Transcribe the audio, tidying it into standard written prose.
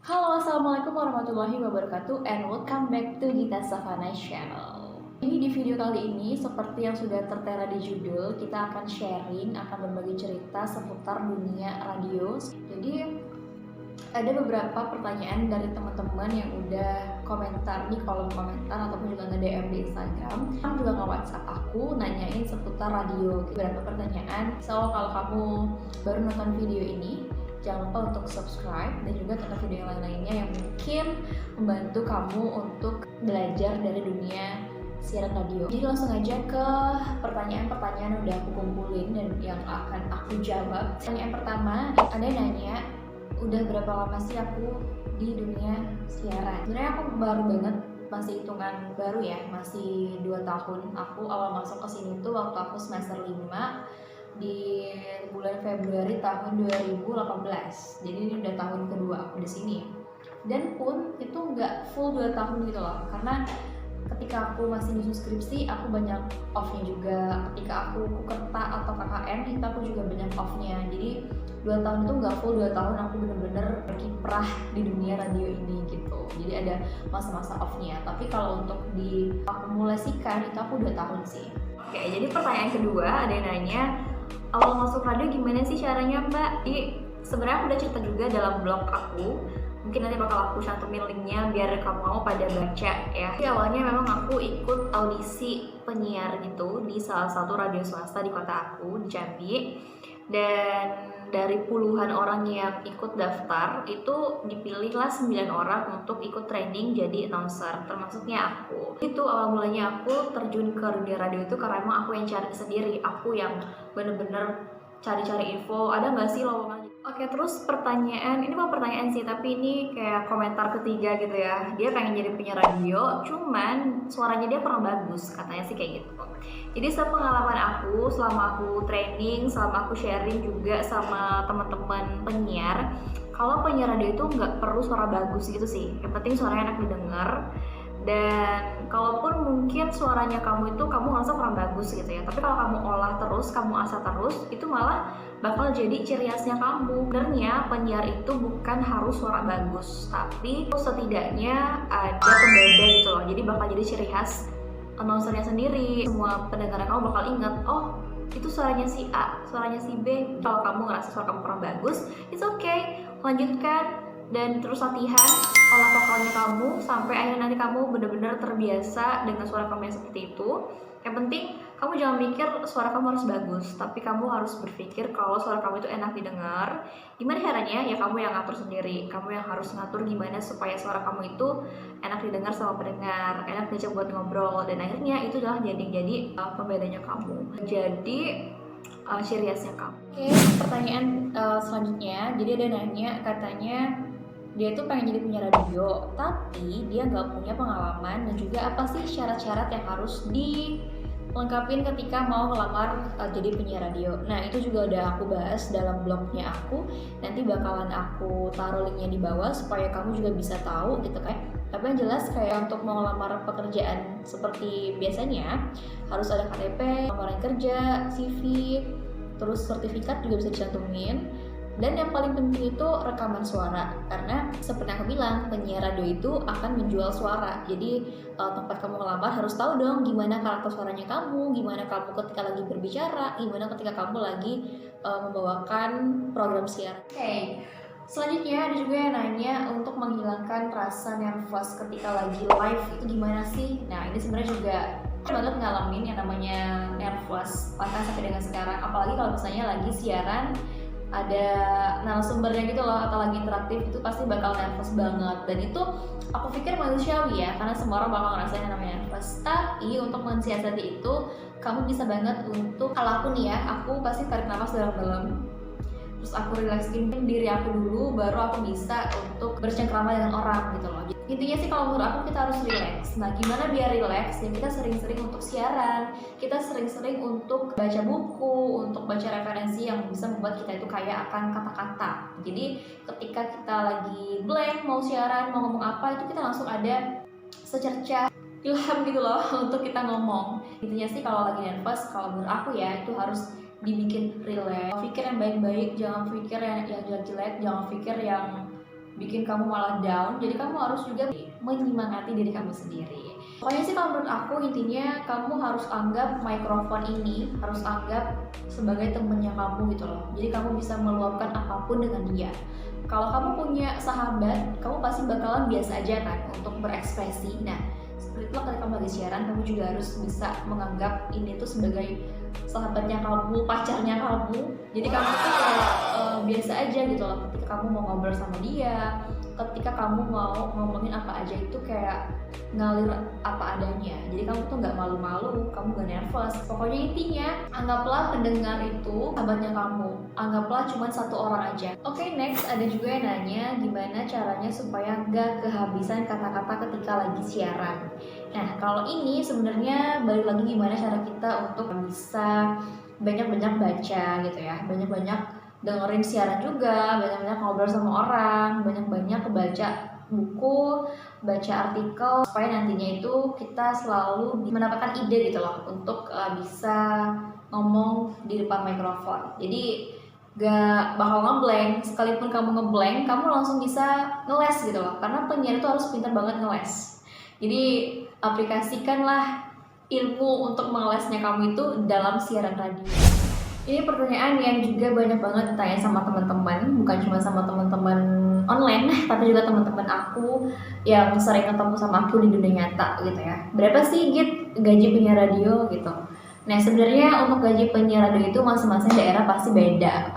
Halo, assalamualaikum warahmatullahi wabarakatuh, and welcome back to Gita Savana Channel. Di video kali ini, seperti yang sudah tertera di judul, kita akan sharing, akan berbagi cerita seputar dunia radio. Jadi, ada beberapa pertanyaan dari teman-teman yang udah komentar di kolom komentar ataupun juga nge-DM di Instagram. Kamu juga nge-WhatsApp aku nanyain seputar radio. Beberapa pertanyaan. So, kalau kamu baru nonton video ini, jangan lupa untuk subscribe dan juga tonton video yang lain-lainnya yang mungkin membantu kamu untuk belajar dari dunia siaran radio. Jadi langsung aja ke pertanyaan-pertanyaan yang udah aku kumpulin dan yang akan aku jawab. Pertanyaan pertama, ada yang nanya, udah berapa lama sih aku di dunia siaran? Sebenarnya aku baru banget, masih hitungan baru ya, masih 2 tahun. Aku awal masuk ke sini tuh waktu aku semester 5 di bulan Februari tahun 2018. Jadi ini udah tahun kedua aku di sini. Dan pun itu nggak full 2 tahun gitu loh, karena ketika aku masih nyusun skripsi aku banyak off-nya juga. Ketika aku kukerta atau KKN itu aku juga banyak off-nya. Jadi 2 tahun itu nggak full 2 tahun aku bener-bener berkiprah di dunia radio ini gitu. Jadi ada masa-masa off-nya. Tapi kalau untuk diakumulasikan itu aku 2 tahun sih. Oke, jadi pertanyaan kedua, ada yang nanya, awal masuk radio gimana sih caranya Mbak? Jadi sebenarnya aku udah cerita juga dalam blog aku. Mungkin nanti bakal aku cantumin linknya biar kamu mau pada baca ya. Jadi awalnya memang aku ikut audisi penyiar gitu di salah satu radio swasta di kota aku, di Jambi. Dan dari puluhan orang yang ikut daftar itu dipilihlah 9 orang untuk ikut training jadi announcer, termasuknya aku. Itu awal mulanya aku terjun ke dunia radio itu karena emang aku yang cari sendiri, aku yang bener-bener cari-cari info, ada nggak sih lowongan. Oke, terus pertanyaan, ini mau pertanyaan sih, tapi ini kayak komentar ketiga gitu ya. Dia pengen jadi penyiar radio, cuman suaranya dia kurang bagus, katanya sih kayak gitu. Jadi sepengalaman aku, selama aku training, selama aku sharing juga sama teman-teman penyiar, kalau penyiar radio itu nggak perlu suara bagus gitu sih. Yang penting suaranya enak didengar. Dan kalaupun mungkin suaranya kamu itu kamu ngerasa kurang bagus gitu ya, tapi kalau kamu olah terus, kamu asah terus, itu malah bakal jadi ciri khasnya kamu. Sebenarnya penyiar itu bukan harus suara bagus, tapi setidaknya ada pembeda gitu loh. Jadi bakal jadi ciri khas announcernya sendiri. Semua pendengar kamu bakal ingat, oh itu suaranya si A, suaranya si B. Kalau kamu ngerasa suara kamu kurang bagus, it's okay, lanjutkan dan terus latihan olah vokalnya kamu sampai akhirnya nanti kamu benar-benar terbiasa dengan suara kamu yang seperti itu. Yang penting kamu jangan mikir suara kamu harus bagus, tapi kamu harus berpikir kalau suara kamu itu enak didengar. Gimana caranya? Ya kamu yang ngatur sendiri, kamu yang harus ngatur gimana supaya suara kamu itu enak didengar sama pendengar, enak diajak buat ngobrol, dan akhirnya itu adalah jadi pembedanya kamu, jadi ciri khasnya kamu. Oke, pertanyaan selanjutnya, jadi ada nanya, katanya dia tuh pengen jadi penyiar radio, tapi dia nggak punya pengalaman dan juga apa sih syarat-syarat yang harus dilengkapin ketika mau ngelamar jadi penyiar radio. Nah itu juga udah aku bahas dalam blognya aku, nanti bakalan aku taruh linknya di bawah supaya kamu juga bisa tahu gitu kan. Tapi yang jelas kayak untuk mau ngelamar pekerjaan seperti biasanya harus ada KTP, lamaran kerja, CV, terus sertifikat juga bisa dicantumin. Dan yang paling penting itu rekaman suara, karena seperti aku bilang, penyiar radio itu akan menjual suara. Jadi tempat kamu ngelamar harus tahu dong gimana karakter suaranya kamu, gimana kamu ketika lagi berbicara, gimana ketika kamu lagi membawakan program siaran. Oke, selanjutnya ada juga yang nanya untuk menghilangkan rasa nervous ketika lagi live itu gimana sih? Nah ini sebenarnya juga banget ngalamin yang namanya nervous bahkan sampai dengan sekarang, apalagi kalau misalnya lagi siaran ada narasumbernya gitu loh atau lagi interaktif, itu pasti bakal nervous banget. Dan itu aku pikir manusiawi ya, karena semua orang bakal ngerasain yang namanya nervous. Tapi untuk mensiasati itu kamu bisa banget untuk, kalau aku nih ya, aku pasti tarik nafas dalam-dalam, terus aku relaksin diri aku dulu, baru aku bisa untuk bercengkrama dengan orang gitu loh. Intinya sih kalau menurut aku kita harus relax. Nah gimana biar relax? Ya kita sering-sering untuk siaran, kita sering-sering untuk baca buku, untuk baca referensi yang bisa membuat kita itu kaya akan kata-kata. Jadi ketika kita lagi blank mau siaran, mau ngomong apa, itu kita langsung ada secercah ilham gitu loh untuk kita ngomong. Intinya sih kalau lagi nervous, kalau menurut aku ya itu harus dibikin relax, pikir yang baik-baik, jangan pikir yang jelek-jelek, jangan pikir yang bikin kamu malah down. Jadi kamu harus juga menyemangati diri kamu sendiri. Pokoknya sih kalau menurut aku intinya kamu harus anggap mikrofon ini, harus anggap sebagai temennya kamu gitu loh. Jadi kamu bisa meluapkan apapun dengan dia. Kalau kamu punya sahabat, kamu pasti bakalan biasa aja kan untuk berekspresi. Nah, seperti itu ketika kamu lagi siaran, kamu juga harus bisa menganggap ini tuh sebagai sahabatnya kamu, pacarnya kamu. Jadi kamu tuh kayak biasa aja gitu loh. Ketika kamu mau ngobrol sama dia, ketika kamu mau ngomongin apa aja itu kayak ngalir apa adanya. Jadi kamu tuh nggak malu-malu, kamu nggak nervous. Pokoknya intinya anggaplah pendengar itu sahabatnya kamu. Anggaplah cuma satu orang aja. Oke, next ada juga yang nanya gimana caranya supaya nggak kehabisan kata-kata ketika lagi siaran. Nah, kalau ini sebenarnya balik lagi gimana cara kita untuk bisa banyak-banyak baca gitu ya, banyak-banyak dengerin siaran juga, banyak-banyak ngobrol sama orang, banyak-banyak baca buku, baca artikel, supaya nantinya itu kita selalu mendapatkan ide gitu loh untuk bisa ngomong di depan mikrofon. Jadi gak bakal ngeblank, sekalipun kamu ngeblank, kamu langsung bisa ngeles gitu loh, karena penyiar itu harus pintar banget ngeles. Jadi aplikasikanlah ilmu untuk mengelesnya kamu itu dalam siaran radio. Ini pertanyaan yang juga banyak banget ditanya sama teman-teman, bukan cuma sama teman-teman online, tapi juga teman-teman aku yang sering ketemu sama aku di dunia nyata gitu ya. Berapa sih Git gaji penyiar radio gitu? Nah, sebenarnya untuk gaji penyiar radio itu masing-masing daerah pasti beda.